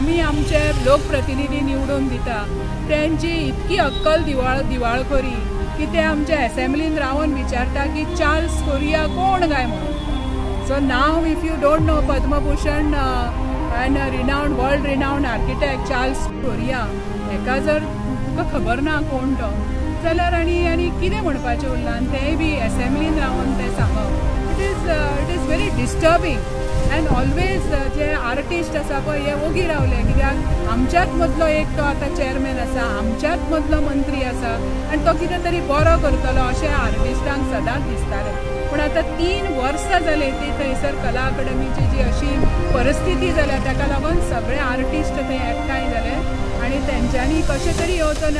आमी आमचे लोकप्रतिनिधी निवडून दिता त्यांची इतकी अक्कल दिवाळखोरी की ते आमच्या असेंब्लीन रावन विचारता की चार्ल्स कोरिया कोण काय म्हणून. So now if you don't know Padma Bhushan end renowned world renowned architect Charles Korea हेका जर तुका खबर ना कोण तो जाल्यार आनी कितें म्हणपाचें उरलां आनी तेंय बी असेंब्लीन रावन तें सांगप. It is very disturbing. End always जे आर्टिस्ट आसा पळय हे ओगी रावले कित्याक आमच्याच मदलो एक तो आतां चेअरमॅन आसा, आमच्याच मदलो मंत्री आसा आनी तो कितें तरी बरो करतलो अशें आर्टिस्टांक सदांच दिसतालें. पूण आतां 3 वर्सां जाली ती थंयसर कला अकादमीची जी अशी परिस्थिती जाल्या ताका लागून सगळे आर्टिस्ट थंय एकठांय जाले आनी तेंच्यांनी कशें तरी येवचोन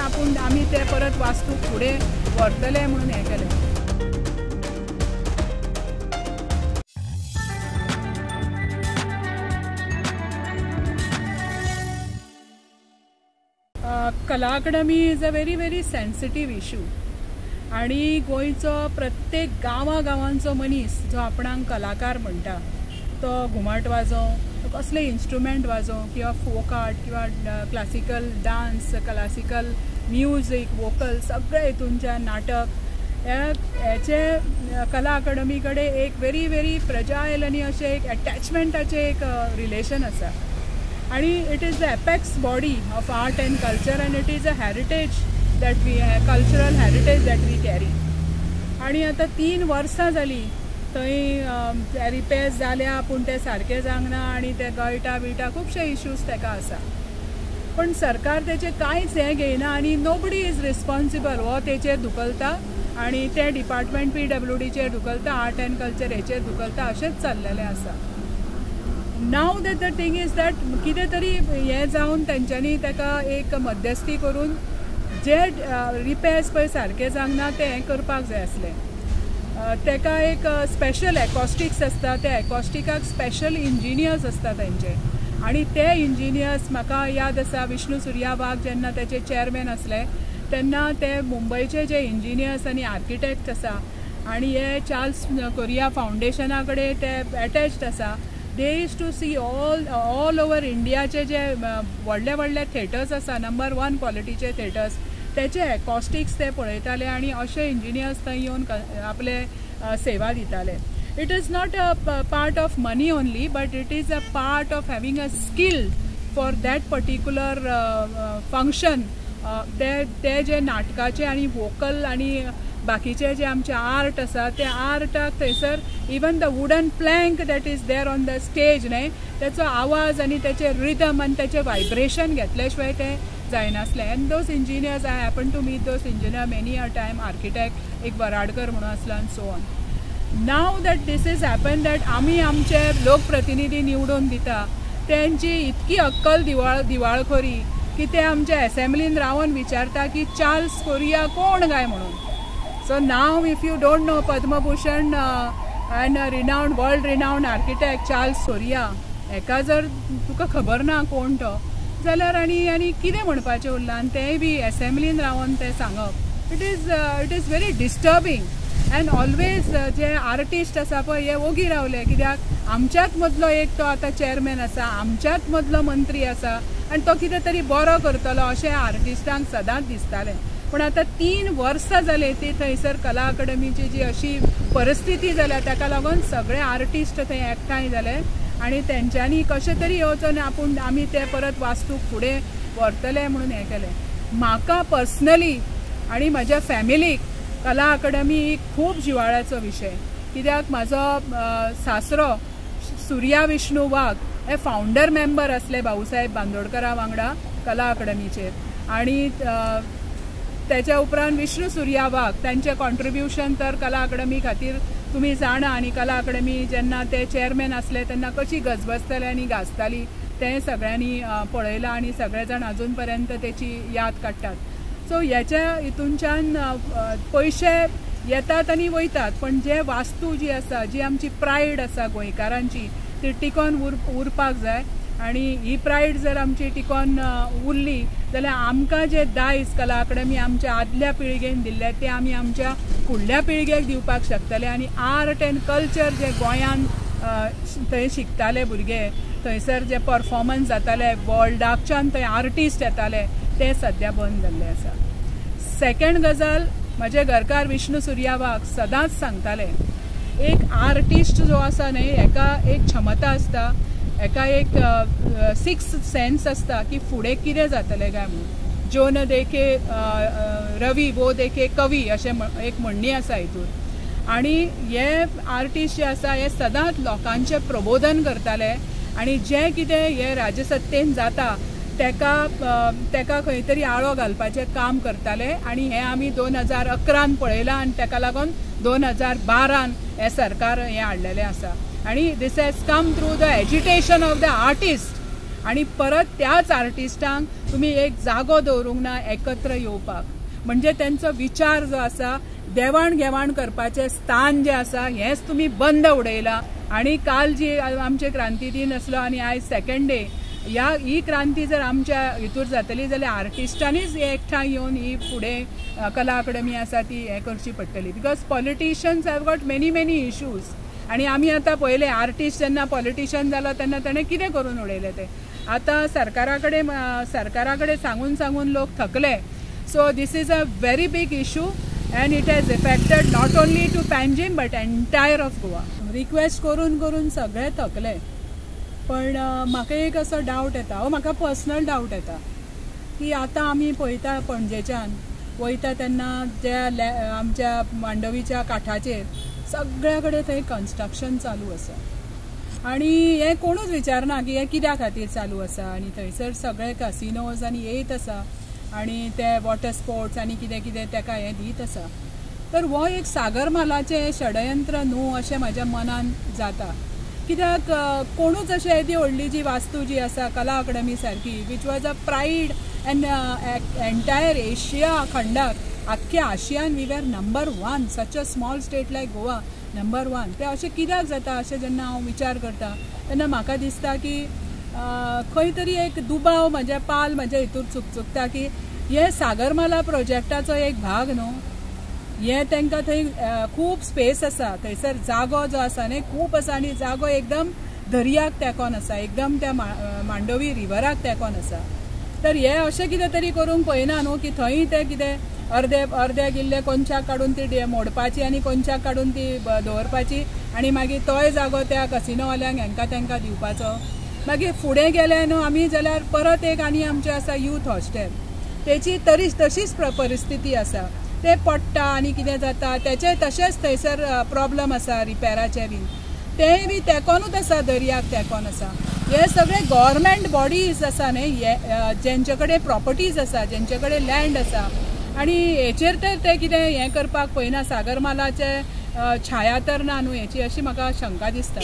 आमी ते परत वास्तू फुडें व्हरतले म्हणून हें केलें. Kala academy is a very very sensitive issue आणि गोंयचो प्रत्येक गांवांचो मनीस जो आपणाक कलाकार म्हणटा तो घुमट वाजोवं, तो कसले इन्स्ट्रुमेंट वाजोवं किंवा फोक आर्ट किंवा classical dance, classical music, vocal सगळे हितूनच्यान नाटक हेचे कला अकादमी कडेन एक व्हेरी व्हेरी फ्रजायल आनी अशें एक अटॅचमेंटाचें एक रिलेशन आसा. आणि it is the apex body of art and culture and it is a heritage that we cultural heritage that we carry. आणि आता 3 वर्सां जालीं थंय रिपेर्स जाल्या पूण ते सारके जावंक ना आनी ते गळटा बिळटा खुबशे इश्यूज ताका आसा. पण सरकार तेचे कांयच हें घेयना आनी नोबडी इज रिस्पॉन्सिबल. हो तेचेर धुकलता आनी ते डिपार्टमेंट PWDचेर धुकलता, आर्ट एंड कल्चर हेचेर धुकलता, अशेंच चल्लेलें आसा. नाव द थिंग इज दॅट कितें तरी हें जावन तेंच्यांनी ताका एक मध्यस्थी करून जे रिपेर्स पळय सारके जावंक ना ते हें करपाक जाय आसलें. ताका एक स्पेशल एकॉस्टिक्स आसता, त्या एकॉस्टिकाक स्पेशल इंजिनियर्स आसता तेंचे आनी ते इंजिनियर्स म्हाका याद आसा विष्णू सुर्या वाघ जेन्ना तेचे चेअरमॅन आसले तेन्ना ते मुंबयचे जे इंजिनियर्स आनी आर्किटेक्ट आसा आनी हे चार्ल्स कोरिया फावंडेशना कडेन ते अटॅच्ड आसा. They used to see all over इंडियाचे जे व्हडले व्हडले थिएटर्स आसा, नंबर 1 क्वॉलिटीचे थिएटर्स, तेचे एकॉस्टिक्स ते पळयताले आनी अशे इंजिनियर्स थंय येवन आपले सेवा दिताले. It is not a part of money only but it is a part of having a skill for that particular function. ते जे नाटकाचे आनी वोकल आनी बाकीचे जे आमचे आर्ट आसा ते आर्टाक थंयसर even the wooden plank that is there on the stage न्हय तेचो आवाज आनी तेचे रिदम आनी तेचे वायब्रेशन घेतले शिवाय ते जायनासलें. And those engineers I happen to meet those engineer many a time. Architect एक वराडकर म्हणून आसलो आनी so on. Now that this is happen that आमी आमचे लोकप्रतिनिधी निवडून दिता त्यांची इतकी अक्कल दिवाळखोरी की ते आमच्या असेंब्लीन रावन विचारता की चार्ल्स कोरिया कोण काय म्हणून. So now if you don't know Padmabhushan and renowned world renowned architect Charles Korea हेका जर तुका खबर ना कोण तो जाल्यार आनी कितें म्हणपाचें उरलां आनी तेंय बी असेंब्लीन रावन तें सांगप. It is very disturbing. End always जे आर्टिस्ट आसा पळय हे ओगी रावले कित्याक आमच्याच मदलो एक तो आतां चेअरमॅन आसा, आमच्याच मदलो मंत्री आसा आनी तो कितें तरी बरो करतलो अशें आर्टिस्टांक सदांच दिसतालें. पूण आतां 3 वर्सां जाली ती थंयसर कला अकादमीची जी अशी परिस्थिती जाल्या ताका लागून सगळे आर्टिस्ट थंय एकठांय जाले आनी तेंच्यांनी कशें तरी येवचोन आमी ते परत वास्तूक फुडें व्हरतले म्हणून हें केलें. म्हाका पर्सनली आनी म्हज्या फॅमिलीक कला अकादमी ही खूब जिवाळ्याचो विशय कित्याक म्हाजो सासरो सुर्या विष्णू वाघ हे फावंडर मेंबर आसले भाऊसाहेब बांदोडकरा वांगडा कला अकादमीचेर आनी त्याच्या उपरांत विष्णू सुर्या वाघ त्यांचे कॉन्ट्रिब्युशन तर कला अकादमी खातीर तुमी जाणा आनी कला अकादमी जेन्ना ते चेअरमॅन आसले तेन्ना कशी गजबजताली आनी गाजताली तें सगळ्यांनी पळयलां आनी सगळे जाण अजून पर्यंत तेची याद काडटात. सो ह्याच्या हितूनच्यान पयशे येतात आनी वयतात पण जे वास्तू जी आसा जी आमची प्रायड आसा गोंयकारांची ती टिकोवन उरपाक जाय आनी ही प्रायड जर आमची टिकोवन उरली जाल्यार आमकां जे दायज कला अकादमी आमच्या आदल्या पिळगेन दिल्ले ते आमी आमच्या फुडल्या पिळगेक दिवपाक शकतले आनी आर्ट एंड कल्चर जे गोंयान थंय शिकताले भुरगे थंयसर जे परफॉर्मन्स जाताले वर्ल्डाच्यान थंय आर्टिस्ट येताले ते सद्या बंद जाल्ले आसा. सेकंड गजाल, म्हजे घरकार विष्णू सुर्यावाग सदांच सांगताले, एक आर्टिस्ट जो आसा न्ही हेका एक क्षमता आसता, हेका एक सिक्स सेन्स आसता की फुडें कितें जातलें काय म्हणून. जो न देखे रवी वो देखे कवी अशें एक म्हणणी आसा हितून. आनी हे आर्टिस्ट जे आसा हे सदांच लोकांचें प्रबोधन करताले आनी जें कितें हे राजसत्तेन जाता तेका खंय तरी आळो घालपाचें काम करताले. आनी हें आमी 2011 पळयलां आनी तेका लागून 2012 हे सरकार हें हाडलेलें आसा. आनी this has come through the education of the artist. आनी परत त्याच आर्टिस्टांक तुमी एक जागो दवरूंक ना एकत्र येवपाक. म्हणजे तेंचो विचार जो आसा, देवाण घेवाण करपाचें स्थान जें आसा हेंच तुमी बंद उडयलां. आनी काल जी आमचे क्रांती दिन आसलो आनी आयज सेकंड डे, ही क्रांती जर आमच्या हितूर जातली जाल्यार आर्टिस्टांनीच एकठांय येवन ही फुडें कला अकादमी आसा ती हें करची पडटली. Because politicians have got many issues. आनी आमी आतां पळयलें आर्टिस्ट जेन्ना पॉलिटिशियन जालो तेन्ना ताणें कितें करून उडयलें तें. आतां सरकारा कडेन सांगून लोक थकले. So this is a very big issue and it has effected not only to Panjim but entire of Goa. Request करून सगळे थकले. पण म्हाका एक असो डावट येता, म्हाका पर्सनल डावट येता की आतां आमी पळयता पणजेच्यान वयता तेन्ना त्या आमच्या मांडवीच्या काठाचेर सगळ्या कडेन थंय कन्स्ट्रक्शन चालू आसा. आनी हें कोणूच विचारना की हें कित्या खातीर चालू आसा. आनी थंयसर सगळे कसिनोज आनी येयत आसा आनी ते वॉटर स्पोर्ट्स आनी कितें तेका हें दीत आसा. तर हो एक सागरमालाचें षडयंत्र न्हू अशें म्हाज्या मनान जाता. कित्याक कोणूच अशें येदी व्हडली जी वास्तू जी आसा कला अकादमी सारकी which was a pride and entire Asia खंडाक, आख्ख्या आशियान we were number 1. Such a small state like Goa number 1. ते अशें कित्याक जाता अशें जेन्ना हांव विचार करता तेन्ना म्हाका दिसता की खंय तरी एक दुबाव म्हजे पाल म्हज्या हितूर चुकता की हे सागरमाला प्रोजेक्टाचो एक भाग न्हू. हे तांकां थंय खूब स्पेस आसा, थंयसर जागो जो आसा न्ही खूब आसा आनी जागो एकदम दर्याक तेंकोन आसा, एकदम त्या मांडोवी रिवराक तेंकोन आसा. तर हे अशें कितें तरी करूंक पळयना न्हू की थंय ते कितें अर्दे गिल्ले कोनशाक काडून ती मोडपाची आनी कोनशाक काडून ती दवरपाची आनी मागीर तोय जागो त्या कसिनोवाल्यांक हेंका तेंकां दिवपाचो. मागीर फुडें गेले न्हू आमी जाल्यार परत एक आनी आमचें आसा यूथ हॉस्टेल, तेची तशीच परिस्थिती आसा. ते पडटा आनी कितें जाता तेचे तशेंच थंयसर प्रॉब्लम आसा रिपेराचे बीन. तेंय बी तेंकोनूच आसा, दर्याक तेंकोन आसा. हे सगळे गव्हर्मेंट बॉडीज आसा न्ही जेंचे कडेन प्रॉपर्टीज आसा, जेंचे कडेन लँड आसा आनी हेचेर तर ते कितें हें करपाक पळयना. सागरमालाचे छाया तर ना न्हू हेची अशी म्हाका शंका दिसता.